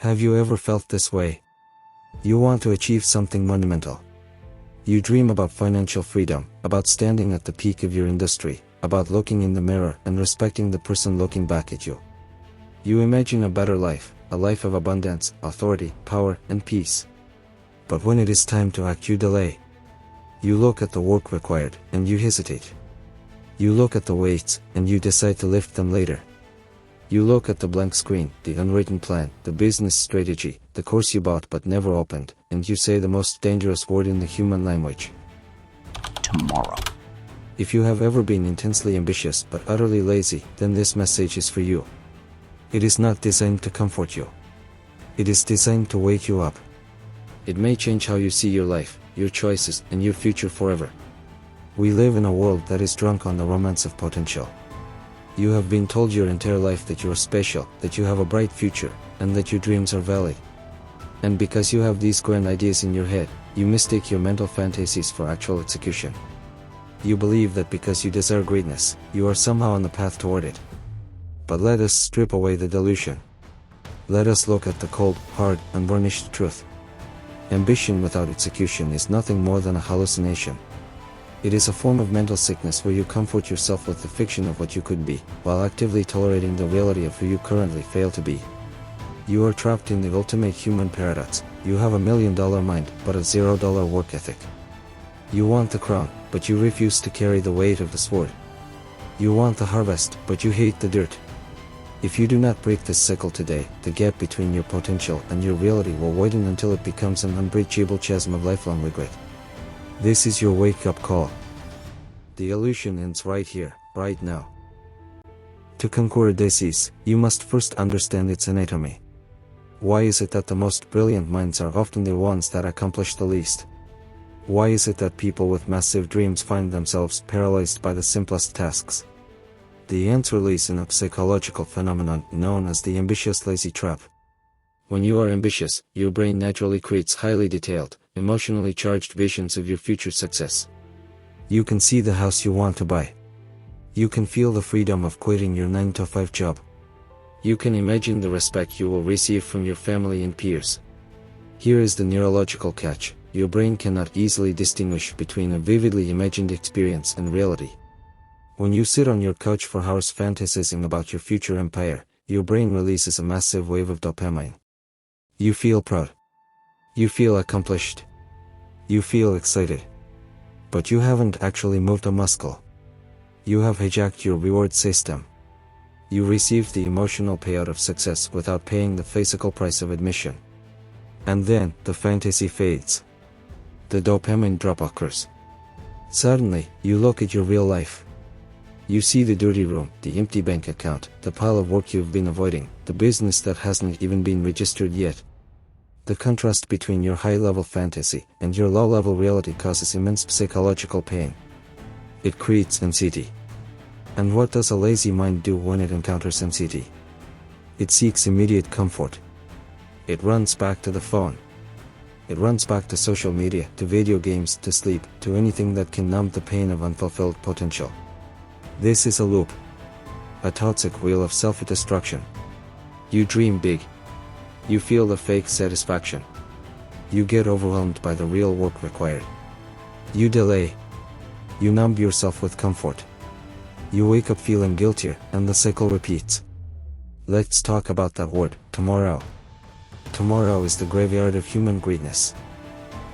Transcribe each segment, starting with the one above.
Have you ever felt this way? You want to achieve something monumental. You dream about financial freedom, about standing at the peak of your industry, about looking in the mirror and respecting the person looking back at you. You imagine a better life, a life of abundance, authority, power, and peace. But when it is time to act, you delay. You look at the work required, and you hesitate. You look at the weights, and you decide to lift them later. You look at the blank screen, the unwritten plan, the business strategy, the course you bought but never opened, and you say the most dangerous word in the human language. Tomorrow. If you have ever been intensely ambitious but utterly lazy, then this message is for you. It is not designed to comfort you. It is designed to wake you up. It may change how you see your life, your choices, and your future forever. We live in a world that is drunk on the romance of potential. You have been told your entire life that you are special, that you have a bright future, and that your dreams are valid. And because you have these grand ideas in your head, you mistake your mental fantasies for actual execution. You believe that because you desire greatness, you are somehow on the path toward it. But let us strip away the delusion. Let us look at the cold, hard, unvarnished truth. Ambition without execution is nothing more than a hallucination. It is a form of mental sickness where you comfort yourself with the fiction of what you could be, while actively tolerating the reality of who you currently fail to be. You are trapped in the ultimate human paradox. You have $1 million mind, but a $0 work ethic. You want the crown, but you refuse to carry the weight of the sword. You want the harvest, but you hate the dirt. If you do not break this cycle today, the gap between your potential and your reality will widen until it becomes an unbreachable chasm of lifelong regret. This is your wake-up call. The illusion ends right here, right now. To conquer a disease, you must first understand its anatomy. Why is it that the most brilliant minds are often the ones that accomplish the least? Why is it that people with massive dreams find themselves paralyzed by the simplest tasks? The answer lies in a psychological phenomenon known as the ambitious lazy trap. When you are ambitious, your brain naturally creates highly detailed, emotionally charged visions of your future success. You can see the house you want to buy. You can feel the freedom of quitting your 9-to-5 job. You can imagine the respect you will receive from your family and peers. Here is the neurological catch: your brain cannot easily distinguish between a vividly imagined experience and reality. When you sit on your couch for hours fantasizing about your future empire, your brain releases a massive wave of dopamine. You feel proud. You feel accomplished. You feel excited. But you haven't actually moved a muscle. You have hijacked your reward system. You received the emotional payout of success without paying the physical price of admission. And then, the fantasy fades. The dopamine drop occurs. Suddenly, you look at your real life. You see the dirty room, the empty bank account, the pile of work you've been avoiding, the business that hasn't even been registered yet. The contrast between your high-level fantasy and your low-level reality causes immense psychological pain. It creates anxiety. And what does a lazy mind do when it encounters anxiety? It seeks immediate comfort. It runs back to the phone. It runs back to social media, to video games, to sleep, to anything that can numb the pain of unfulfilled potential. This is a loop. A toxic wheel of self-destruction. You dream big. You feel the fake satisfaction. You get overwhelmed by the real work required. You delay. You numb yourself with comfort. You wake up feeling guiltier, and the cycle repeats. Let's talk about that word, tomorrow. Tomorrow is the graveyard of human greatness.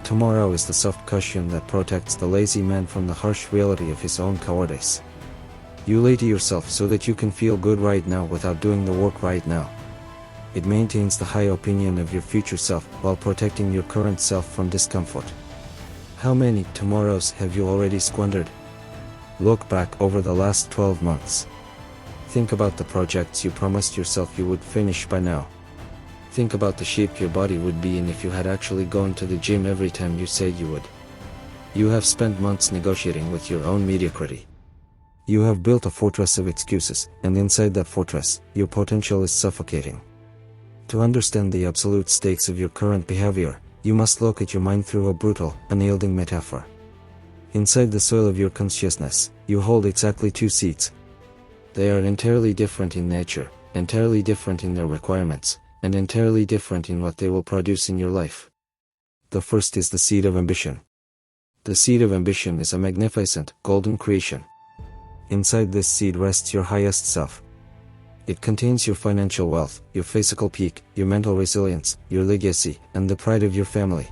Tomorrow is the soft cushion that protects the lazy man from the harsh reality of his own cowardice. You lie to yourself so that you can feel good right now without doing the work right now. It maintains the high opinion of your future self while protecting your current self from discomfort. How many tomorrows have you already squandered? Look back over the last 12 months. Think about the projects you promised yourself you would finish by now. Think about the shape your body would be in if you had actually gone to the gym every time you said you would. You have spent months negotiating with your own mediocrity. You have built a fortress of excuses, and inside that fortress, your potential is suffocating. To understand the absolute stakes of your current behavior, you must look at your mind through a brutal, unyielding metaphor. Inside the soil of your consciousness, you hold exactly two seeds. They are entirely different in nature, entirely different in their requirements, and entirely different in what they will produce in your life. The first is the seed of ambition. The seed of ambition is a magnificent, golden creation. Inside this seed rests your highest self. It contains your financial wealth, your physical peak, your mental resilience, your legacy, and the pride of your family.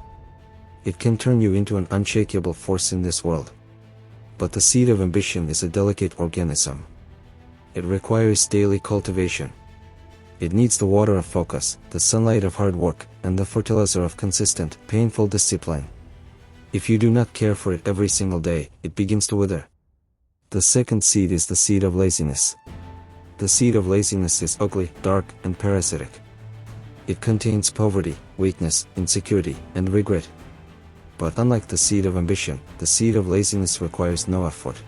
It can turn you into an unshakable force in this world. But the seed of ambition is a delicate organism. It requires daily cultivation. It needs the water of focus, the sunlight of hard work, and the fertilizer of consistent, painful discipline. If you do not care for it every single day, it begins to wither. The second seed is the seed of laziness. The seed of laziness is ugly, dark, and parasitic. It contains poverty, weakness, insecurity, and regret. But unlike the seed of ambition, the seed of laziness requires no effort.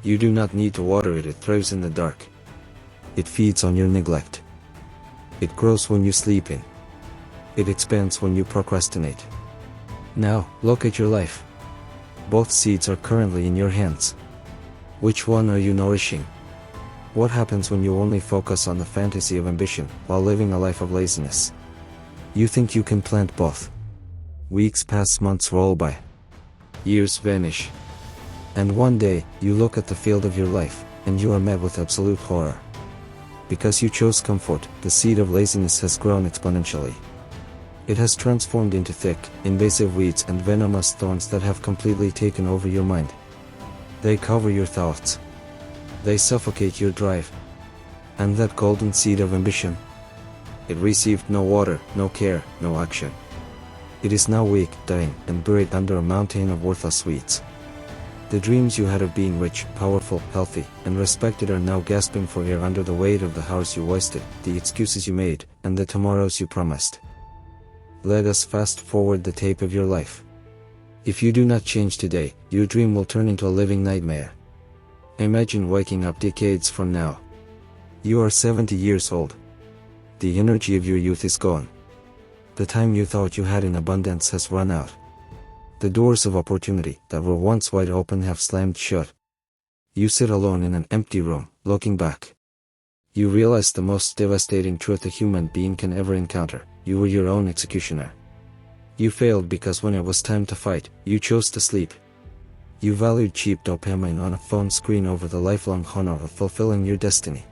You do not need to water it, it thrives in the dark. It feeds on your neglect. It grows when you sleep in. It expands when you procrastinate. Now, look at your life. Both seeds are currently in your hands. Which one are you nourishing? What happens when you only focus on the fantasy of ambition while living a life of laziness? You think you can plant both. Weeks pass, months roll by. Years vanish. And one day, you look at the field of your life, and you are met with absolute horror. Because you chose comfort, the seed of laziness has grown exponentially. It has transformed into thick, invasive weeds and venomous thorns that have completely taken over your mind. They cover your thoughts. They suffocate your drive. And that golden seed of ambition? It received no water, no care, no action. It is now weak, dying, and buried under a mountain of worthless weeds. The dreams you had of being rich, powerful, healthy, and respected are now gasping for air under the weight of the hours you wasted, the excuses you made, and the tomorrows you promised. Let us fast forward the tape of your life. If you do not change today, your dream will turn into a living nightmare. Imagine waking up decades from now. You are 70 years old. The energy of your youth is gone. The time you thought you had in abundance has run out. The doors of opportunity that were once wide open have slammed shut. You sit alone in an empty room, looking back. You realize the most devastating truth a human being can ever encounter: you were your own executioner. You failed because when it was time to fight, you chose to sleep. You valued cheap dopamine on a phone screen over the lifelong honor of fulfilling your destiny.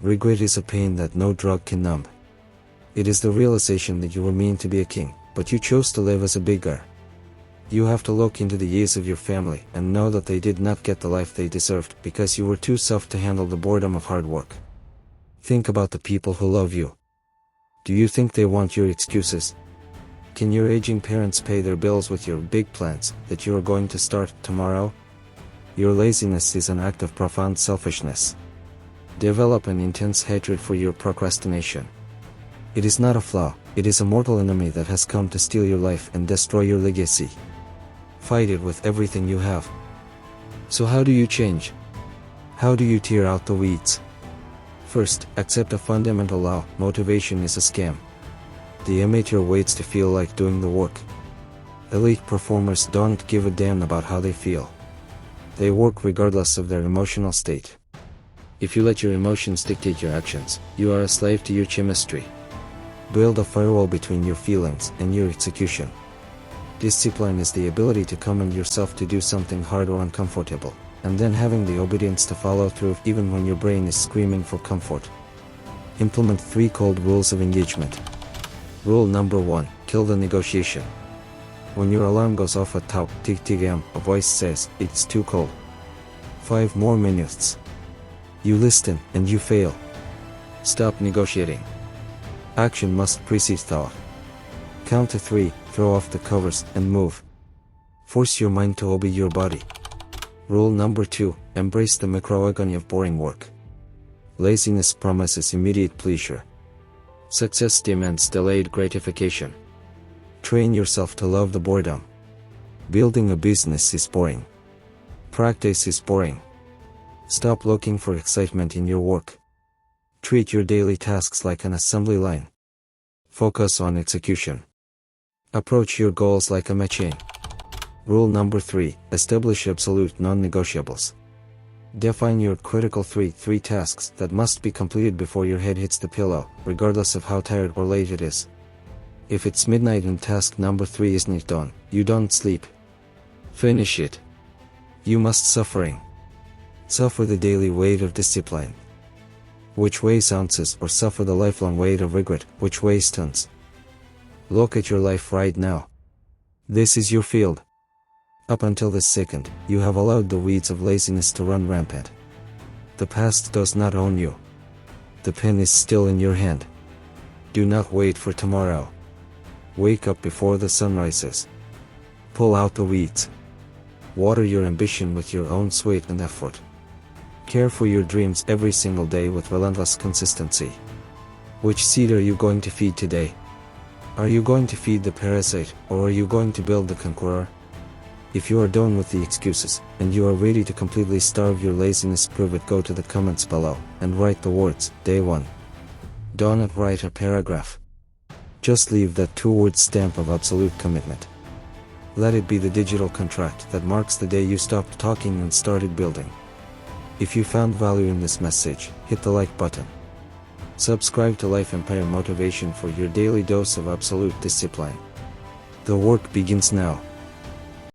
Regret is a pain that no drug can numb. It is the realization that you were meant to be a king, but you chose to live as a beggar. You have to look into the eyes of your family and know that they did not get the life they deserved because you were too soft to handle the boredom of hard work. Think about the people who love you. Do you think they want your excuses? Can your aging parents pay their bills with your big plans that you are going to start tomorrow? Your laziness is an act of profound selfishness. Develop an intense hatred for your procrastination. It is not a flaw, it is a mortal enemy that has come to steal your life and destroy your legacy. Fight it with everything you have. So how do you change? How do you tear out the weeds? First, accept a fundamental law: motivation is a scam. The amateur waits to feel like doing the work. Elite performers don't give a damn about how they feel. They work regardless of their emotional state. If you let your emotions dictate your actions, you are a slave to your chemistry. Build a firewall between your feelings and your execution. Discipline is the ability to command yourself to do something hard or uncomfortable, and then having the obedience to follow through even when your brain is screaming for comfort. Implement 3 cold rules of engagement. Rule number 1: kill the negotiation. When your alarm goes off at top tig-tig-am, a voice says, "It's too cold. 5 more minutes." You listen, and you fail. Stop negotiating. Action must precede thought. Count to 3, throw off the covers, and move. Force your mind to obey your body. Rule number 2: embrace the microagony of boring work. Laziness promises immediate pleasure. Success demands delayed gratification. Train yourself to love the boredom. Building a business is boring. Practice is boring. Stop looking for excitement in your work. Treat your daily tasks like an assembly line. Focus on execution. Approach your goals like a machine. Rule number 3: establish absolute non-negotiables. Define your critical three tasks that must be completed before your head hits the pillow, regardless of how tired or late it is. If it's midnight and task number 3 isn't done, you don't sleep. Finish it. You must suffering. Suffer the daily weight of discipline, which weighs ounces, or suffer the lifelong weight of regret, which weighs tons. Look at your life right now. This is your field. Up until this second, you have allowed the weeds of laziness to run rampant. The past does not own you. The pen is still in your hand. Do not wait for tomorrow. Wake up before the sun rises. Pull out the weeds. Water your ambition with your own sweat and effort. Care for your dreams every single day with relentless consistency. Which seed are you going to feed today? Are you going to feed the parasite, or are you going to build the conqueror? If you are done with the excuses, and you are ready to completely starve your laziness, prove it. Go to the comments below, and write the words, Day 1. Do not write a paragraph. Just leave that 2-word stamp of absolute commitment. Let it be the digital contract that marks the day you stopped talking and started building. If you found value in this message, hit the like button. Subscribe to Life Empire Motivation for your daily dose of absolute discipline. The work begins now.